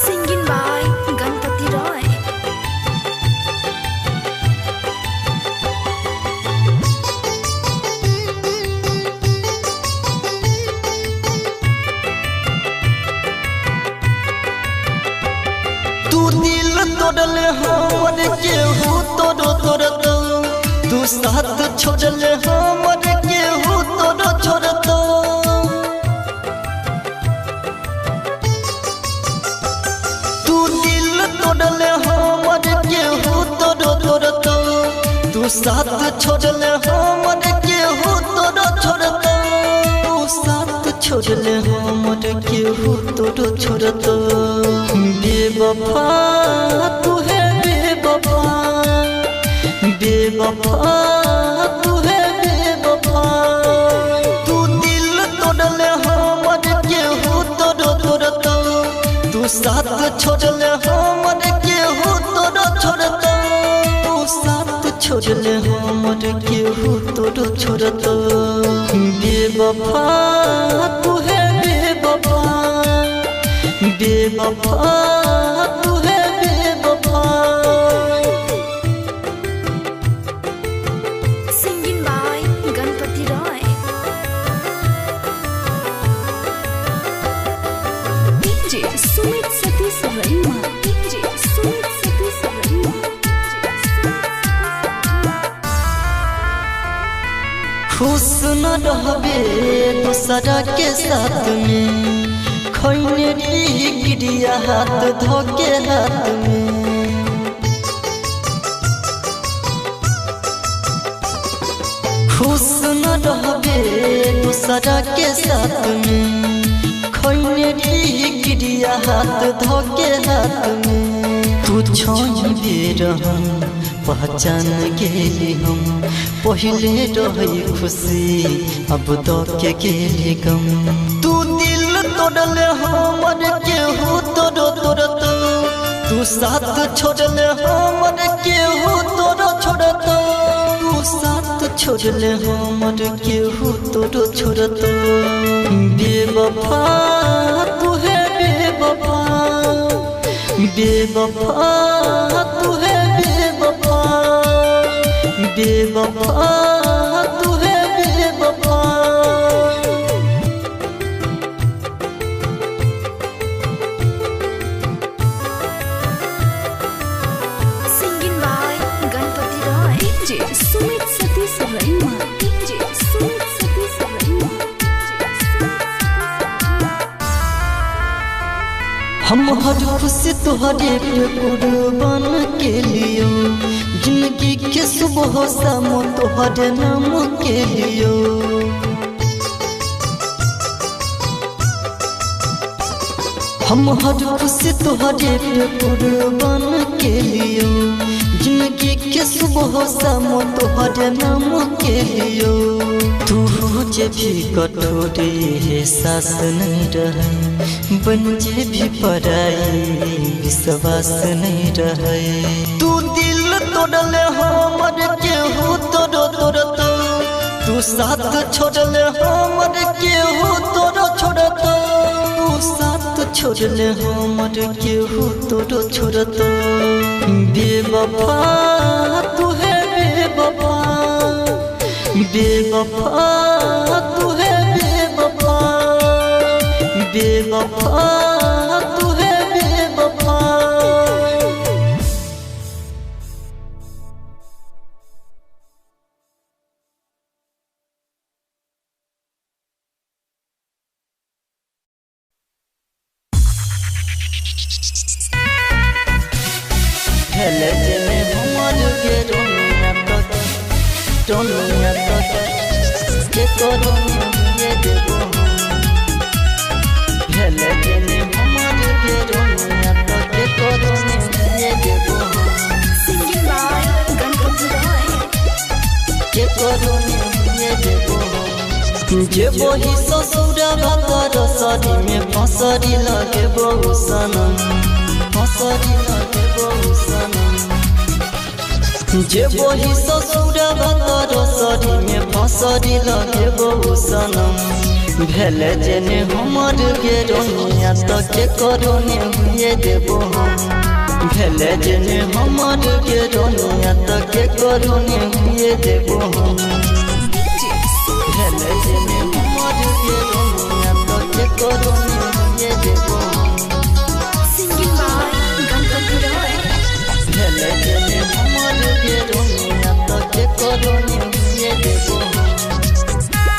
सिंगिंग बाय गणपति रॉय तू दिल तोड़ल हमर केहू तोड़ो तोड़तो तू साथ छोड़ल हमर केहू तोड़ो छोड़तो तू दिल तोड़ल हमर केहू तोड़ो तोड़तो तू साथ छोड़ल हमर केहू तोड़ो छोड़तो तू साथ छोड़ल हमर केहू तोड़ो छोड़तो बेवफा तू है बेवफा बेवफा तू है बेवफा तू दिल तोड़ल हमर केहू तोड़ो तोड़तो तू साथ छोड़ल हमर केहू तोड़ो छोड़तो तू साथ छोड़ल हमर केहू तोड़ो छोड़तो बेवफा तू है बेवफा बेवफा तू है बेवफा singing by Ganpati Roy DJ Sumit Satish Raima DJ Sumit Satish Raima खुश न रहबे दूसरा के साथ में खैने गिरिया हाथ धोके हाथ में खुश न रहबे दूसरा के साथ में खैने गिरिया हाथ धोके हाथ में तू छोड़ बेरहम पहचान गेली हम पहले रही खुशी अब तो के गेली गम तू दिल तोड़ले हमर केहू तोड़ तोड़ तू साथ छोड़ले हमर केहू तोड़ छोड़ तू साथ छोड़ले हमर केहू तोड़ छोड़ बेवफा तू है बेवफा बेवफा तू है बेवफा बेवफा तू है बेवफा Singing by Ganpati Roy. DJ Sumit Satish Rema. DJ Sumit Satish Rema. हम हर खुशी तुहरे पे कुर्बान के लियो जिंदगी के सुबह शाम तुहरे नाम के लियो हम हर खुशी तुहरे पे कुर्बान के लियो जिंदगी के सुबह शाम तुहरे नाम के लियो तू जे भी कठोरे है सास नहीं रहे बन जे भी पराई विश्वास नहीं रहे तू दिल तोड़ले हमर केहू तोड़ तोड़ तू साथ छोड़ले हमर केहू तोड़ छोड़ तू साथ छोड़ले हमर केहू तोड़ छोड़ बेवफा तू है बेवफा बेवफा तू है बेवफा बेवफा तू है बेवफा हेले जने हमर के रोनिया तो के करो ये देबो हेले जने हमर के रोनिया तो के करो ये देबो Singing by Ganpati Roy. के करो ये देबो जे वही ससुरा भतर सरी में फसरी लगे बहु सनम फसरी लगे बहु सनम जे वही ससुरा भतर सरी में फसरी लगे बहु सनम भेले जेने हमर के रोनिया तो के करोने हुए देबो हम भेले जेने हमर के रोनिया तो के करोने हुए देबो हम भेले जेने हमर के रोनिया तो के करोने हुए देबो हम Singing by Ganpati Roy. भेले जेने हमर के रोनिया तो के करोने हुए देबो हम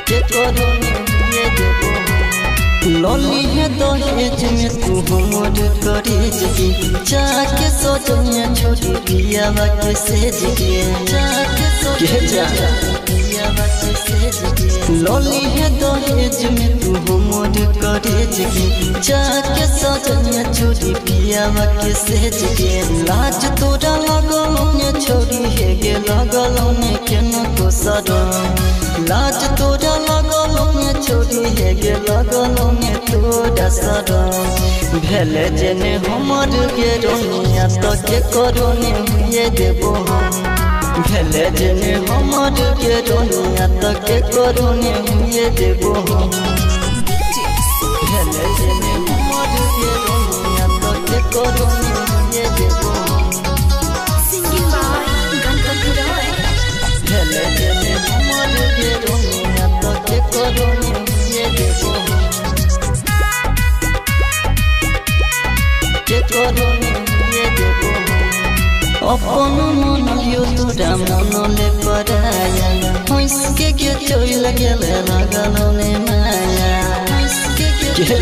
के करोने हुए देबो हम लौली है दहेज में तू हमर करेज की जाके सोचनिया छोड़ी पियावा के सेज के जाके सोचनिया पियावा के सेज के लौली है दहेज में तू हमर करेज की जाके सोचनिया छोड़ी पियावा के सेज के लाज तोरा लगलो ने छोड़ी है गे लगलो ने केना को सदम लाज तोरा लगलो ने छोड़ी है गे लगलो ने तोरा सदम भेले जेने हमर के रोनिया तो के करोने हुए देबो हम भेले जेने हमर के रोनिया तो के करोने हुए देबो हम भेले जेने हमर के रोनिया तो के करोने हुए देबो हम Singing by Ganpati Roy. भेले जेने हमर के रोनिया तो के करोने हुए देबो हम के करोने हुए देबो हम अपन मन लियो तोरा मनले पराया हंसके के चोइल गेले लगलने माया हंसके के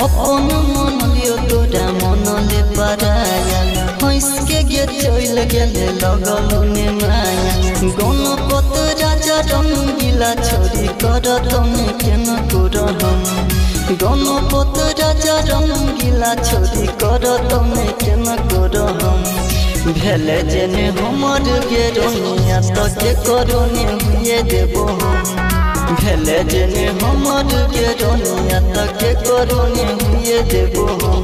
अपन मन लियो तोरा मनले पराया हंसके के चोइल गेले लगलने माया गणपत राजा रंगीला छोरी कर तने केन करहम गणपत राजा रंगीला छोरी कर तने केन करहम भेले जेने हमर गेरोनिया तके करोने हुए देबो हम भेले जेने हमर गेरोनिया तके करोने हुए देबो हम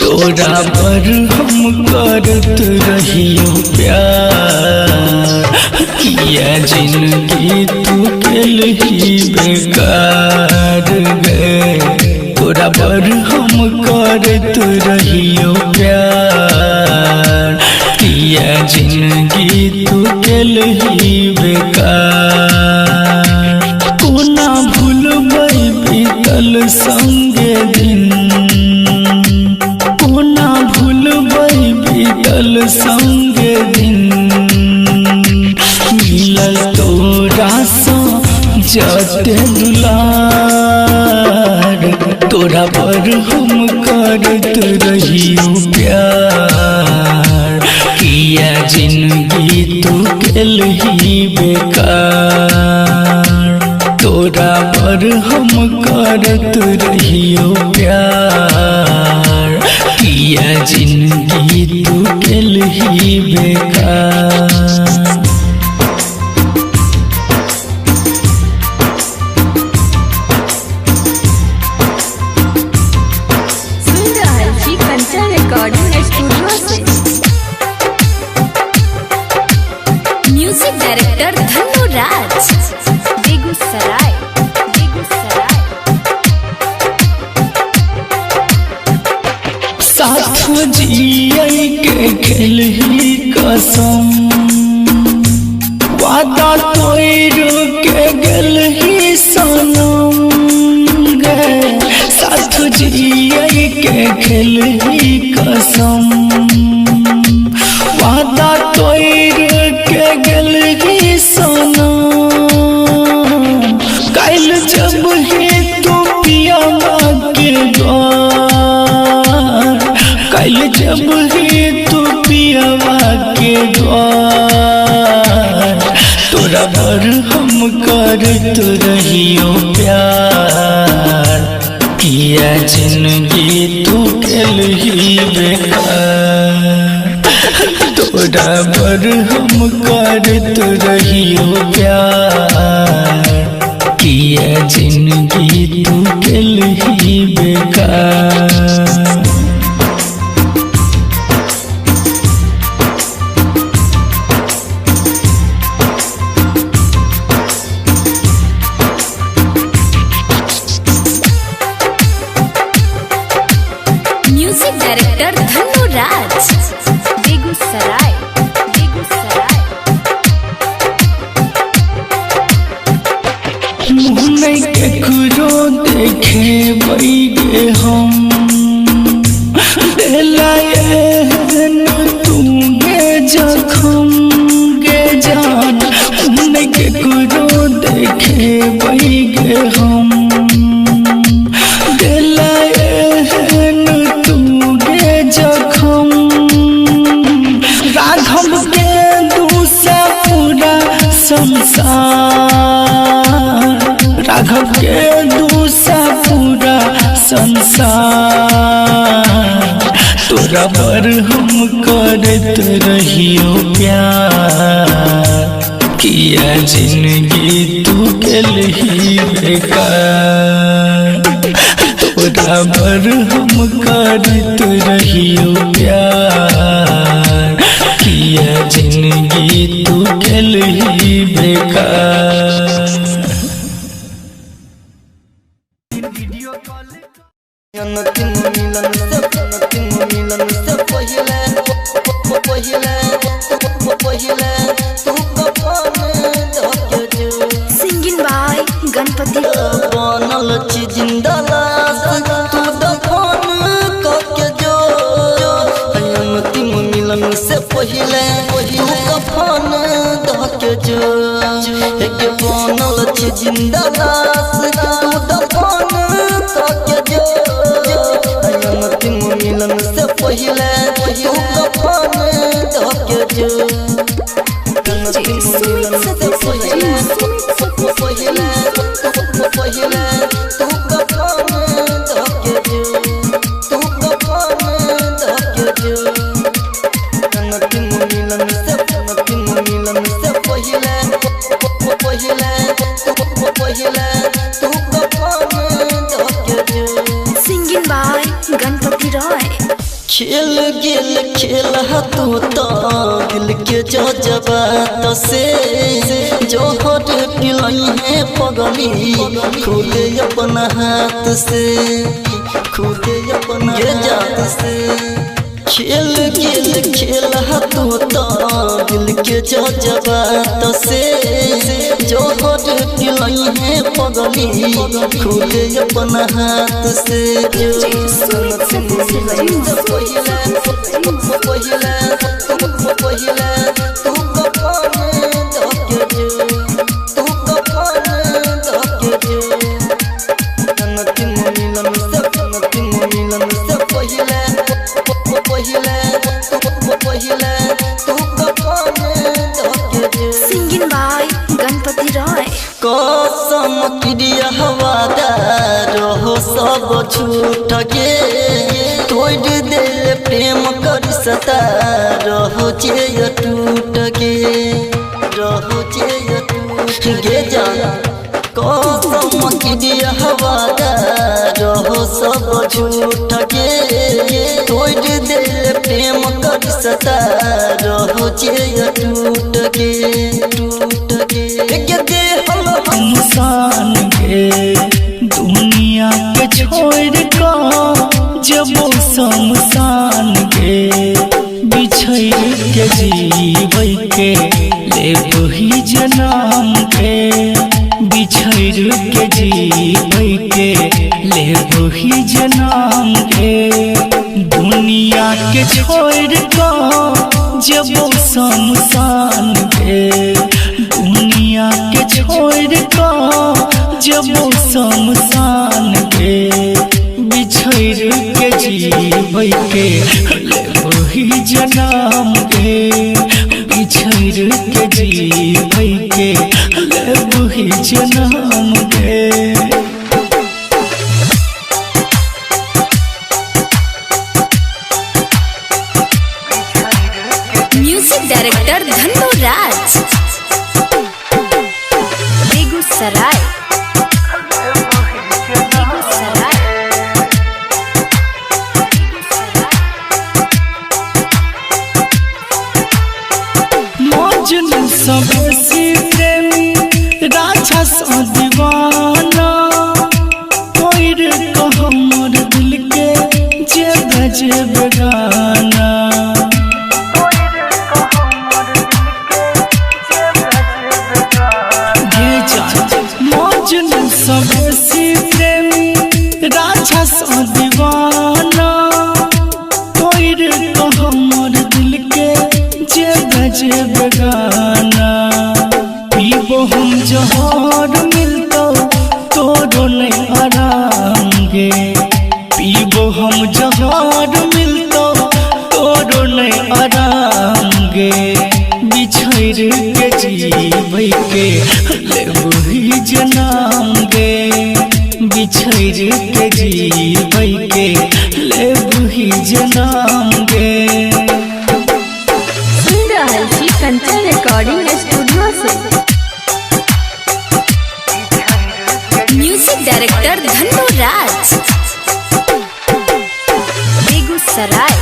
तोरा पर हम करत रहियो प्यार किया जिंदगी तू केलही बेकार गए तोरा पर हम करत रहियो प्यार किया जिंदगी तू केलही बेकार कोना भूलबै बीतल संगे दिन कोना भूलबै बीतल संगे दिन मिलल तोरा सँ जते दुलार तोरा पर हम करत रहियो प्यार किया जिंदगी तू केलही बेकार तोरा पर हम करत रहियो प्यार किया जिंदगी तू केलही बेकार रिकॉर्डिंग स्टूडियो से म्यूजिक डायरेक्टर धनु राज बेगूसराय साथ जियै के खेलही कसम वादा तोड़ के गेलही सनम गे साथ जियै के खेलही कसम वादा तोड़ के गेलही सनम काल जब ही तू पिया के द्वार काल जब ही तू पियावा के द्वार तोरा पर हम करत रहियो प्यार किया जिंदगी तू केलही बेकार तोरा पर हम करत रहियो प्यार किया जिंदगी तू केलही बेकार म्यूजिक डायरेक्टर धनु राज बेगूसराय मुँह नहीं केकरो देखे बैगे हम तू गे जखम गे जान मुँह नहीं केकरो देखे बैगे हम तू गे जखम राघव के दूसरा पूरा संसार राघव के दूसरा पूरा संसार तोरा पर हम करत रहियो प्यार किया जिंदगी तू ही बेकार। तोरा बर हम करत रहियो प्यार, किया जिंदगी तू ही बेकार। अंतिम मिलन से पहिले तू कफन धके जो। Singing by Ganpati. बनल छी जिंदा लाश तू दफन करके जो। अंतिम मिलन से पहिले तू कफन धके जो। एक बनल छी जिंदा लाश तू दफन करके जो। अंतिम मिलन से पहिले तू कफन धके जो। अंतिम मिलन से पहिले तू कफन धके जो। तू कफन धके जो। अंतिम मिलन से पहिले तू कफन धके जो। Singing by Ganpati Roy. खेल गेल खेल तो दिल के जज्बात से जोहर पिलई है पगली खुदे अपन हाथ से, खुदे अपन जात से। खेल गेल खेल तो दिल के जज्बात से जोहर पिलई है पगली खुदे अपन हाथ से। Singing by Ganpati Roy. कसम क्रिया हवादार हो सब छूट गे। तोड़ दिल प्रेम कर सता रहो जे टूट गे। रहो जे टूट गे जाना। कसम क्रिया हवादार हो सब झूठ गे। तोड़ दिल प्रेम कर सता रहो जे टूट गे। टूट गे इंसान के दुनिया के छोड़ कर जब शमशान के बिछड़ के जीवै के ले वही जन्म के। बिछड़ के जीवै के ले वही जन्म के। दुनिया के छोड़ कर जब शमशान के, दुनिया के छोड़ कर जब शमशान के। बिछड़ के जीवै के ले वही जन्म के। बिछड़ के जीवै के ले वही जन्म के। म्यूजिक डायरेक्टर धन्नो राज, बेगूसराय। मजनू सबसे प्रेमी राजा सा दीवाना। कोई को हमर दिल के जे बजे बेगाना। मजनू सबसे प्रेमी राजा सा दीवाना। कोई को हमर दिल के जे बजे बेगाना। पीबो हम जहर मिलतो तोरो नहीं आराम गे। पीबो हम जहर मिलतो तोरो नहीं आराम गे। बिछड़ के जीवै के ले वही जन्म गे। बिछड़ के जीवै के ले वही जन्म गे। सुन रहल छी कंचन रिकॉर्डिंग स्टूडियो से। डायरेक्टर धन्नो राज, बेगूसराय।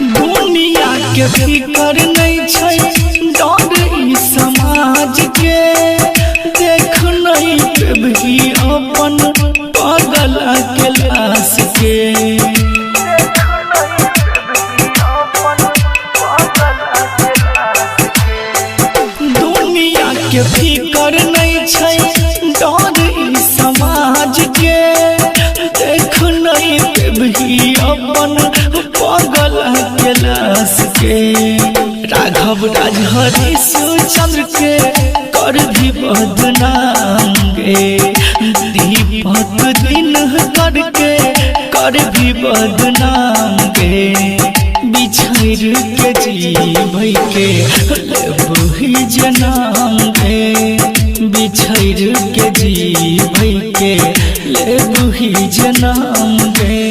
दुनिया के फिकर नहीं छै, डर ई समाज के देख नहीं पेबही अपन पागल के लाश के। दुनिया के फिकर नहीं छै, डर ई समाज के देख नहीं पेबही अपन पागल के लाश के। राघव राजहरी चंद्र के कर भी बदनाम गे, दीपक दिन करके कर भी बदनाम गे। बिछड़ के जीवै के लेबही जनाम गे, बिछड़ के जीवै के लेबही जनाम गे।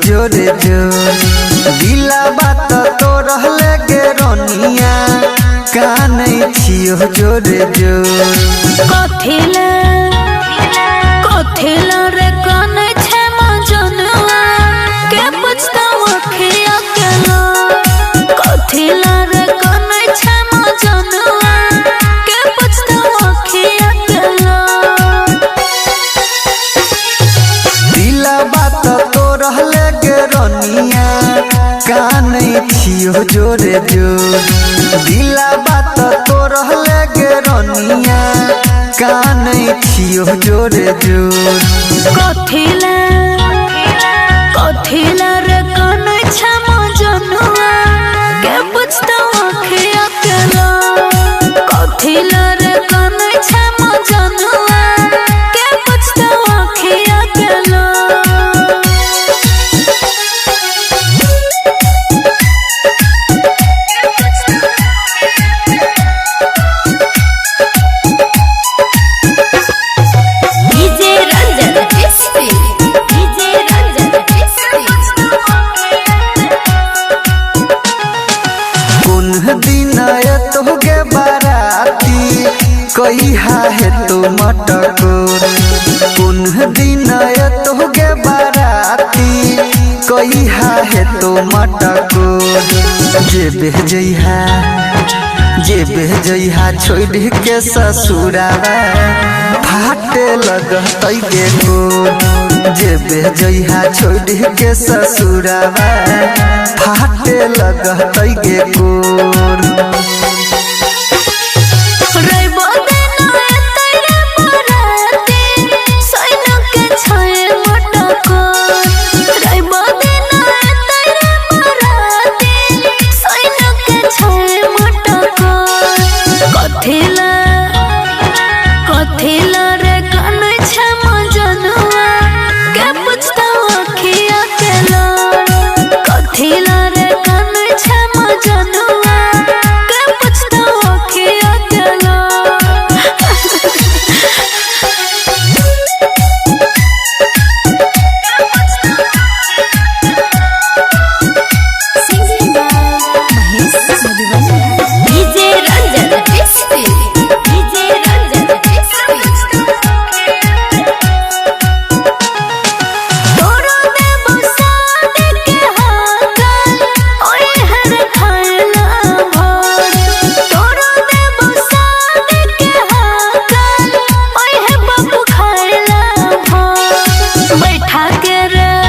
जोरे जोर दिला बात तो रहले गे रोनिया, कानै छियो जोरे जोर। कथिला कथिला रे कानै छै मजनुआ, के पुछताऊ अखिया के लो। कथिला रे कानै छै मजनुआ, के पुछताऊ अखिया के लो। दिला बात तो रहले गे रोनिया, कानै छियो जोरे जोर। दिला बात तो रहले गे रोनिया, कानै छियो जोरे जोर। कथिला कथिला रे कानै छै मजनुआ, के पुछताऊ अखिया के लो। कथिला रे कानै छै मजनुआ, के पुछताऊ अखिया के लो। कहिया है तो मटकोर, कुन दिन तोहगे बाराती कहिया है तो मटकोर। जे बेजइहा छोड़ के ससुरावा फाटे लगतै गे गोर। जे बेजइहा छोड़ के ससुरावा फाटे लगतै गे गोर।